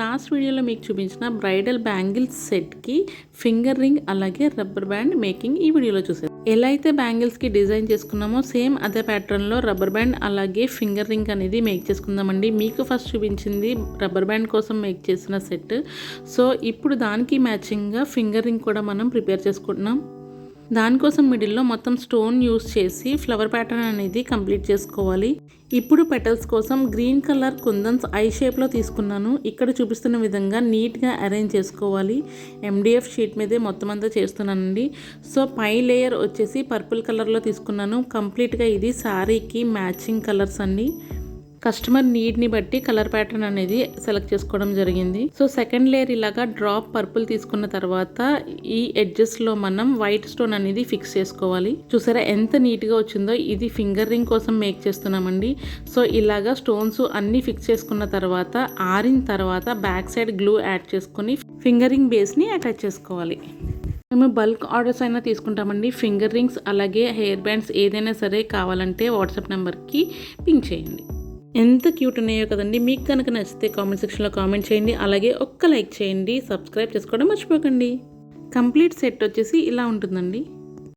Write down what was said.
Last వీడియోలో మీకు చూపించిన బ్రైడల్ బ్యాంగిల్స్ సెట్కి ఫింగర్ రింగ్ అలాగే రబ్బర్ బ్యాండ్ మేకింగ్ ఈ వీడియోలో చూసారు. ఎలా అయితే బ్యాంగిల్స్కి డిజైన్ చేసుకున్నామో సేమ్ అదే ప్యాటర్న్లో రబ్బర్ బ్యాండ్ అలాగే ఫింగర్ రింగ్ అనేది మేక్ చేసుకుందామండి. మీకు ఫస్ట్ చూపించింది రబ్బర్ బ్యాండ్ కోసం మేక్ చేసిన సెట్. సో ఇప్పుడు దానికి మ్యాచింగ్గా ఫింగర్ రింగ్ కూడా మనం ప్రిపేర్ చేసుకుంటున్నాం. దానికోసం మిడిల్లో మొత్తం స్టోన్ యూస్ చేసి ఫ్లవర్ ప్యాటర్న్ అనేది కంప్లీట్ చేసుకోవాలి. ఇప్పుడు పెటల్స్ కోసం గ్రీన్ కలర్ కుందన్స్ ఐ షేప్లో తీసుకున్నాను. ఇక్కడ చూపిస్తున్న విధంగా నీట్గా అరేంజ్ చేసుకోవాలి. MDF షీట్ మీదే మొత్తం అంతా చేస్తున్నానండి. సో పై లేయర్ వచ్చేసి పర్పుల్ కలర్లో తీసుకున్నాను. కంప్లీట్గా ఇది శారీకి మ్యాచింగ్ కలర్స్ అండి. కస్టమర్ నీడ్ని బట్టి కలర్ ప్యాటర్న్ అనేది సెలెక్ట్ చేసుకోవడం జరిగింది. సో సెకండ్ లేయర్ ఇలాగా డ్రాప్ పర్పుల్ తీసుకున్న తర్వాత ఈ ఎడ్జెస్లో మనం వైట్ స్టోన్ అనేది ఫిక్స్ చేసుకోవాలి. చూసారా ఎంత నీట్గా వచ్చిందో. ఇది ఫింగర్ రింగ్ కోసం మేక్ చేస్తున్నామండి. సో ఇలాగా స్టోన్స్ అన్నీ ఫిక్స్ చేసుకున్న తర్వాత ఆరిన తర్వాత బ్యాక్ సైడ్ గ్లూ యాడ్ చేసుకొని ఫింగరింగ్ బేస్ని అటాచ్ చేసుకోవాలి. మేము బల్క్ ఆర్డర్స్ అయినా తీసుకుంటామండి. ఫింగర్ రింగ్స్ అలాగే హెయిర్ బ్యాండ్స్ ఏదైనా సరే కావాలంటే వాట్సాప్ నెంబర్కి పింక్ చేయండి. ఎంత క్యూట్ ఉన్నాయో కదండి. మీకు కనుక నచ్చితే కామెంట్ సెక్షన్లో కామెంట్ చేయండి. అలాగే ఒక్క లైక్ చేయండి. సబ్స్క్రైబ్ చేసుకోవడం మర్చిపోకండి. కంప్లీట్ సెట్ వచ్చేసి ఇలా ఉంటుందండి.